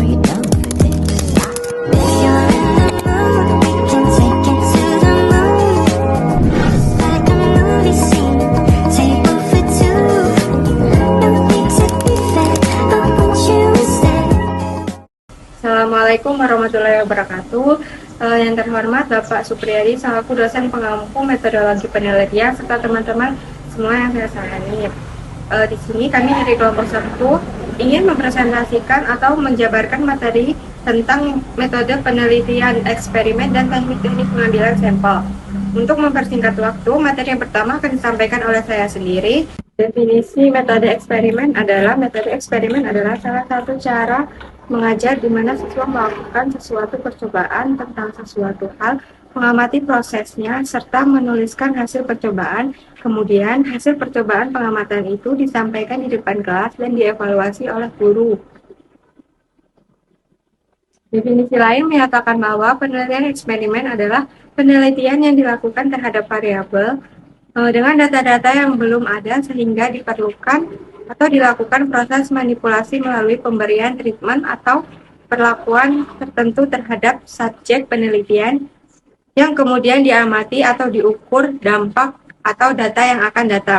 you down for this? If you're in the mood, we can take it to the moon. Like a movie scene, table for two. No need to be fake, I want you to stay. Assalamualaikum warahmatullahi wabarakatuh. Yang terhormat Bapak Supriyadi selaku dosen pengampu metodologi penelitian serta teman-teman semua yang saya sayangi. Di sini kami dari kelompok 1 ingin mempresentasikan atau menjabarkan materi tentang metode penelitian eksperimen dan teknik-teknik pengambilan sampel. Untuk mempersingkat waktu, materi yang pertama akan disampaikan oleh saya sendiri. Definisi metode eksperimen adalah salah satu cara mengajar di mana siswa melakukan sesuatu percobaan tentang sesuatu hal, mengamati prosesnya, serta menuliskan hasil percobaan. Kemudian, hasil percobaan pengamatan itu disampaikan di depan kelas dan dievaluasi oleh guru. Definisi lain menyatakan bahwa penelitian eksperimen adalah penelitian yang dilakukan terhadap variabel dengan data-data yang belum ada sehingga diperlukan atau dilakukan proses manipulasi melalui pemberian treatment atau perlakuan tertentu terhadap subjek penelitian yang kemudian diamati atau diukur dampak atau data yang akan datang.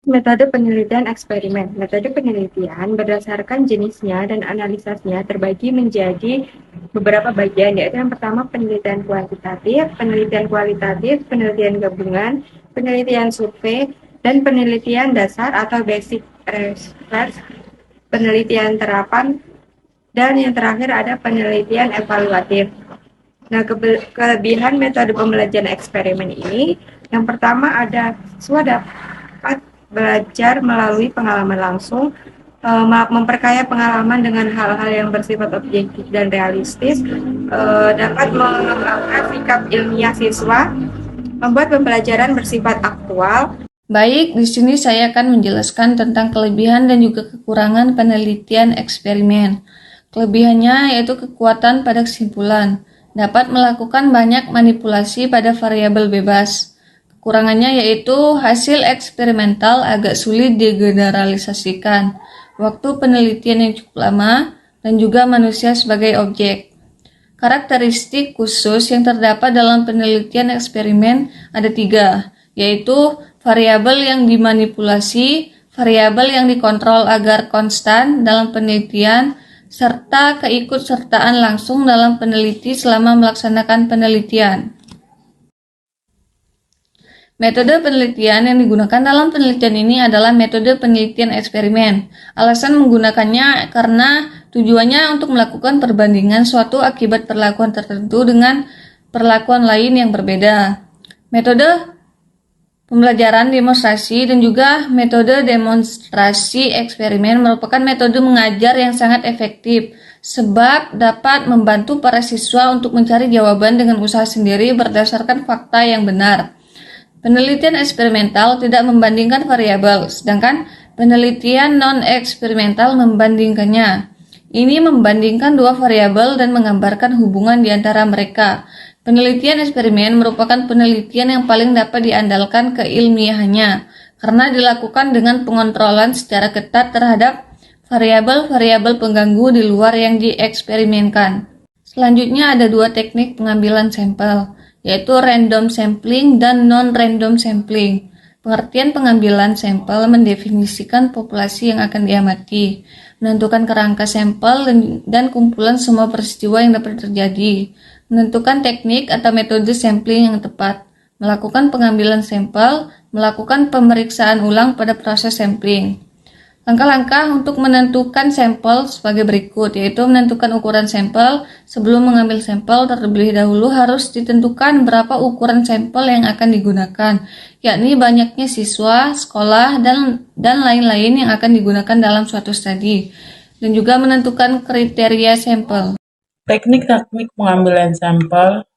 Metode penelitian eksperimen. Metode penelitian berdasarkan jenisnya dan analisisnya terbagi menjadi beberapa bagian, yaitu yang pertama penelitian kuantitatif, penelitian kualitatif, penelitian gabungan, penelitian survei, dan penelitian dasar atau basic research, penelitian terapan, dan yang terakhir ada penelitian evaluatif. Nah, kelebihan metode pembelajaran eksperimen ini, yang pertama ada siswa dapat belajar melalui pengalaman langsung, memperkaya pengalaman dengan hal-hal yang bersifat objektif dan realistis, dapat mengembangkan sikap ilmiah siswa, membuat pembelajaran bersifat aktual. Baik, di sini saya akan menjelaskan tentang kelebihan dan juga kekurangan penelitian eksperimen. Kelebihannya yaitu kekuatan pada kesimpulan, dapat melakukan banyak manipulasi pada variabel bebas. Kekurangannya yaitu hasil eksperimental agak sulit digeneralisasikan, waktu penelitian yang cukup lama, dan juga manusia sebagai objek. Karakteristik khusus yang terdapat dalam penelitian eksperimen ada 3, yaitu variabel yang dimanipulasi, variabel yang dikontrol agar konstan dalam penelitian, serta keikutsertaan langsung dalam peneliti selama melaksanakan penelitian. Metode penelitian yang digunakan dalam penelitian ini adalah metode penelitian eksperimen. Alasan menggunakannya karena tujuannya untuk melakukan perbandingan suatu akibat perlakuan tertentu dengan perlakuan lain yang berbeda. Metode pembelajaran demonstrasi dan juga metode demonstrasi eksperimen merupakan metode mengajar yang sangat efektif sebab dapat membantu para siswa untuk mencari jawaban dengan usaha sendiri berdasarkan fakta yang benar. Penelitian eksperimental tidak membandingkan variabel, sedangkan penelitian non-eksperimental membandingkannya. Ini membandingkan dua variabel dan menggambarkan hubungan di antara mereka. Penelitian eksperimen merupakan penelitian yang paling dapat diandalkan keilmiahannya, karena dilakukan dengan pengontrolan secara ketat terhadap variabel-variabel pengganggu di luar yang dieksperimenkan. Selanjutnya ada 2 teknik pengambilan sampel, yaitu random sampling dan non-random sampling. Pengertian pengambilan sampel mendefinisikan populasi yang akan diamati, menentukan kerangka sampel dan kumpulan semua peristiwa yang dapat terjadi, menentukan teknik atau metode sampling yang tepat, melakukan pengambilan sampel, melakukan pemeriksaan ulang pada proses sampling. Langkah-langkah untuk menentukan sampel sebagai berikut, yaitu menentukan ukuran sampel. Sebelum mengambil sampel, terlebih dahulu harus ditentukan berapa ukuran sampel yang akan digunakan, yakni banyaknya siswa, sekolah, dan lain-lain yang akan digunakan dalam suatu studi, dan juga menentukan kriteria sampel. Teknik-teknik pengambilan sampel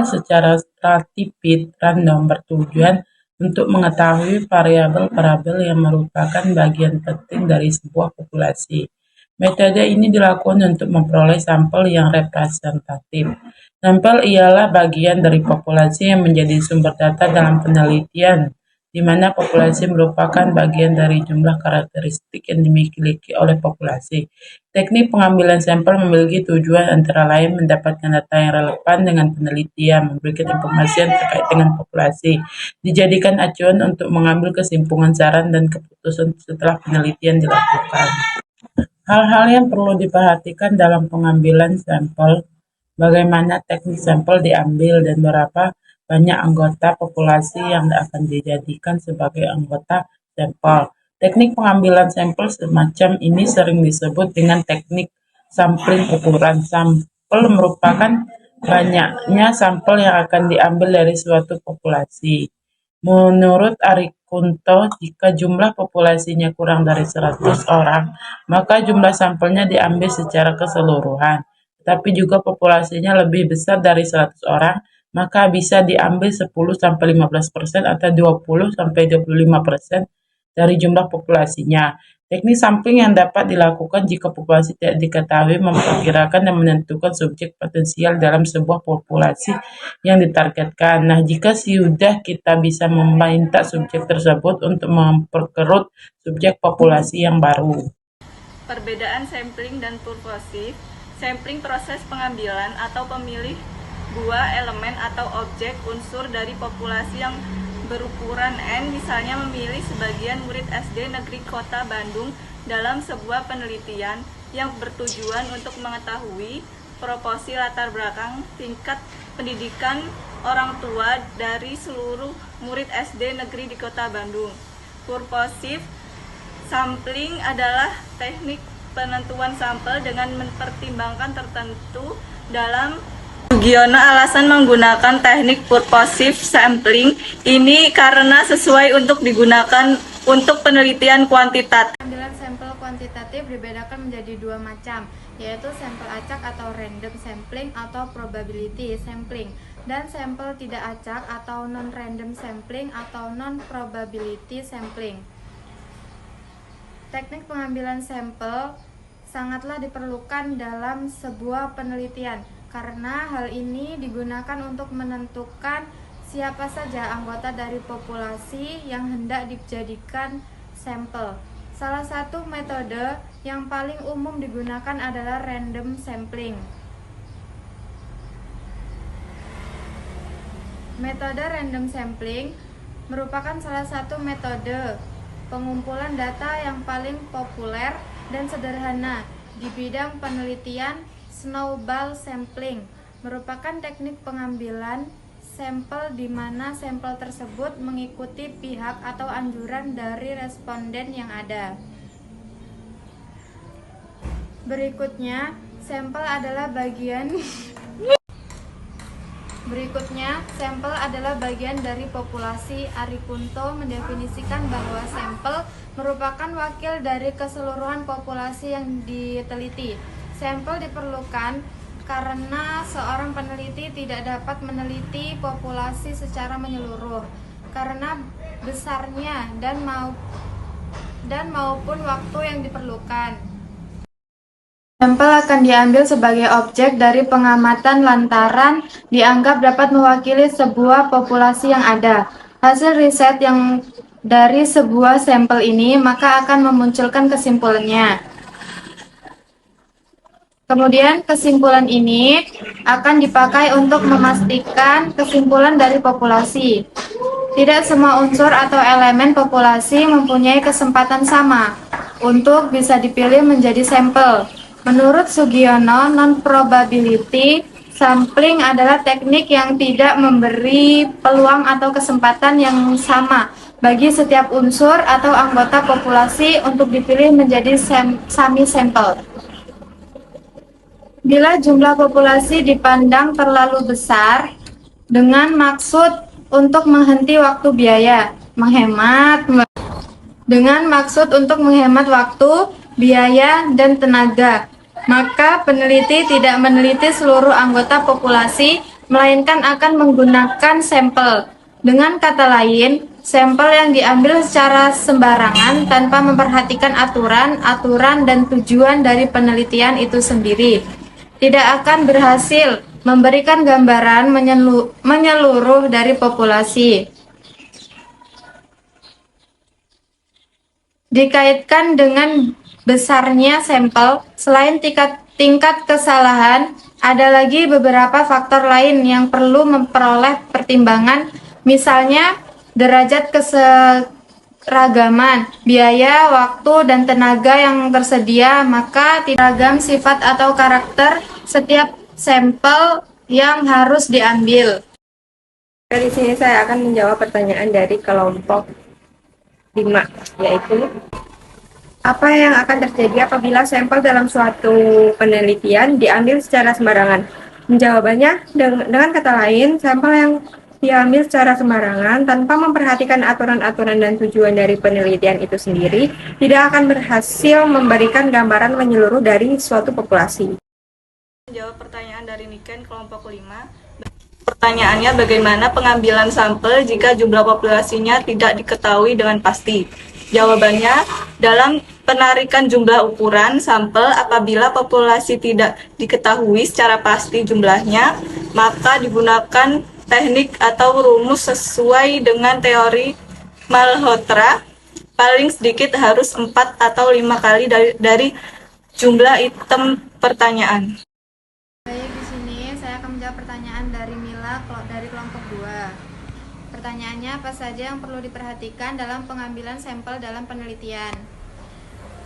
secara stratified random bertujuan untuk mengetahui variabel-variabel yang merupakan bagian penting dari sebuah populasi. Metode ini dilakukan untuk memperoleh sampel yang representatif. Sampel ialah bagian dari populasi yang menjadi sumber data dalam penelitian. di mana populasi merupakan bagian dari jumlah karakteristik yang dimiliki oleh populasi. Teknik pengambilan sampel memiliki tujuan antara lain mendapatkan data yang relevan dengan penelitian, memberikan informasi yang terkait dengan populasi, dijadikan acuan untuk mengambil kesimpulan, saran, dan keputusan setelah penelitian dilakukan. Hal-hal yang perlu diperhatikan dalam pengambilan sampel, bagaimana teknik sampel diambil, dan berapa banyak anggota populasi yang akan dijadikan sebagai anggota sampel. Teknik pengambilan sampel semacam ini sering disebut dengan teknik sampling ukuran. Sampel merupakan banyaknya sampel yang akan diambil dari suatu populasi. Menurut Arikunto, jika jumlah populasinya kurang dari 100 orang, maka jumlah sampelnya diambil secara keseluruhan. Tapi juga populasinya lebih besar dari 100 orang, maka bisa diambil 10-15% atau 20-25% dari jumlah populasinya. Teknik sampling yang dapat dilakukan jika populasi tidak diketahui memperkirakan dan menentukan subjek potensial dalam sebuah populasi yang ditargetkan. Nah, jika sudah kita bisa meminta subjek tersebut untuk memperkerut subjek populasi yang baru. Perbedaan sampling dan purposive. Sampling proses pengambilan atau pemilih dua elemen atau objek unsur dari populasi yang berukuran N, misalnya memilih sebagian murid SD Negeri Kota Bandung dalam sebuah penelitian yang bertujuan untuk mengetahui proporsi latar belakang tingkat pendidikan orang tua dari seluruh murid SD negeri di Kota Bandung. Purposive sampling adalah teknik penentuan sampel dengan mempertimbangkan tertentu dalam Sugiono alasan menggunakan teknik purposive sampling ini karena sesuai untuk digunakan untuk penelitian kuantitatif. Pengambilan sampel kuantitatif dibedakan menjadi dua macam, yaitu sampel acak atau random sampling atau probability sampling, dan sampel tidak acak atau non-random sampling atau non-probability sampling. Teknik pengambilan sampel sangatlah diperlukan dalam sebuah penelitian, karena hal ini digunakan untuk menentukan siapa saja anggota dari populasi yang hendak dijadikan sampel. Salah satu metode yang paling umum digunakan adalah random sampling. Metode random sampling merupakan salah satu metode pengumpulan data yang paling populer dan sederhana di bidang penelitian. Snowball sampling merupakan teknik pengambilan sampel di mana sampel tersebut mengikuti pihak atau anjuran dari responden yang ada. Berikutnya, sampel adalah bagian dari populasi. Arikunto mendefinisikan bahwa sampel merupakan wakil dari keseluruhan populasi yang diteliti. Sampel diperlukan karena seorang peneliti tidak dapat meneliti populasi secara menyeluruh karena besarnya dan maupun waktu yang diperlukan. Sampel akan diambil sebagai objek dari pengamatan lantaran dianggap dapat mewakili sebuah populasi yang ada. Hasil riset yang dari sebuah sampel ini maka akan memunculkan kesimpulannya. Kemudian kesimpulan ini akan dipakai untuk memastikan kesimpulan dari populasi. Tidak semua unsur atau elemen populasi mempunyai kesempatan sama untuk bisa dipilih menjadi sampel. Menurut Sugiono, non-probability sampling adalah teknik yang tidak memberi peluang atau kesempatan yang sama bagi setiap unsur atau anggota populasi untuk dipilih menjadi sami sampel. Bila jumlah populasi dipandang terlalu besar dengan maksud untuk menghemat waktu, biaya, dan tenaga, maka peneliti tidak meneliti seluruh anggota populasi, melainkan akan menggunakan sampel. Dengan kata lain, sampel yang diambil secara sembarangan tanpa memperhatikan aturan dan tujuan dari penelitian itu sendiri tidak akan berhasil memberikan gambaran menyeluruh dari populasi. Dikaitkan dengan besarnya sampel, selain tingkat kesalahan, ada lagi beberapa faktor lain yang perlu memperoleh pertimbangan, misalnya derajat keseragaman, biaya, waktu, dan tenaga yang tersedia, maka tidak ragam sifat atau karakter setiap sampel yang harus diambil. Di sini saya akan menjawab pertanyaan dari kelompok 5, yaitu apa yang akan terjadi apabila sampel dalam suatu penelitian diambil secara sembarangan? Jawabannya, dengan kata lain, sampel yang diambil secara sembarangan tanpa memperhatikan aturan-aturan dan tujuan dari penelitian itu sendiri tidak akan berhasil memberikan gambaran menyeluruh dari suatu populasi. Menjawab pertanyaan dari Niken kelompok 5. Pertanyaannya, bagaimana pengambilan sampel jika jumlah populasinya tidak diketahui dengan pasti? Jawabannya, dalam penarikan jumlah ukuran sampel apabila populasi tidak diketahui secara pasti jumlahnya, maka digunakan teknik atau rumus sesuai dengan teori Malhotra. Paling sedikit harus 4 atau 5 kali dari jumlah item pertanyaan. Baik, di sini saya akan menjawab pertanyaan dari Mila dari kelompok 2. Pertanyaannya, apa saja yang perlu diperhatikan dalam pengambilan sampel dalam penelitian?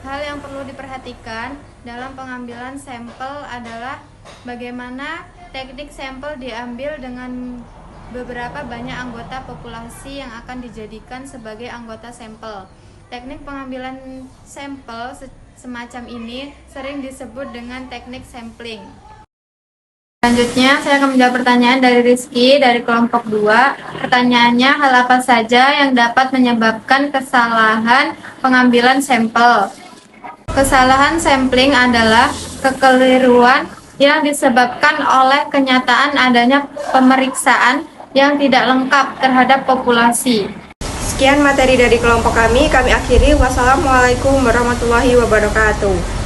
Hal yang perlu diperhatikan dalam pengambilan sampel adalah bagaimana teknik sampel diambil dengan beberapa banyak anggota populasi yang akan dijadikan sebagai anggota sampel. Teknik pengambilan sampel semacam ini sering disebut dengan teknik sampling. Selanjutnya, saya akan menjawab pertanyaan dari Rizky dari kelompok 2. Pertanyaannya, hal apa saja yang dapat menyebabkan kesalahan pengambilan sampel? Kesalahan sampling adalah kekeliruan yang disebabkan oleh kenyataan adanya pemeriksaan yang tidak lengkap terhadap populasi. Sekian materi dari kelompok kami akhiri. Wassalamualaikum warahmatullahi wabarakatuh.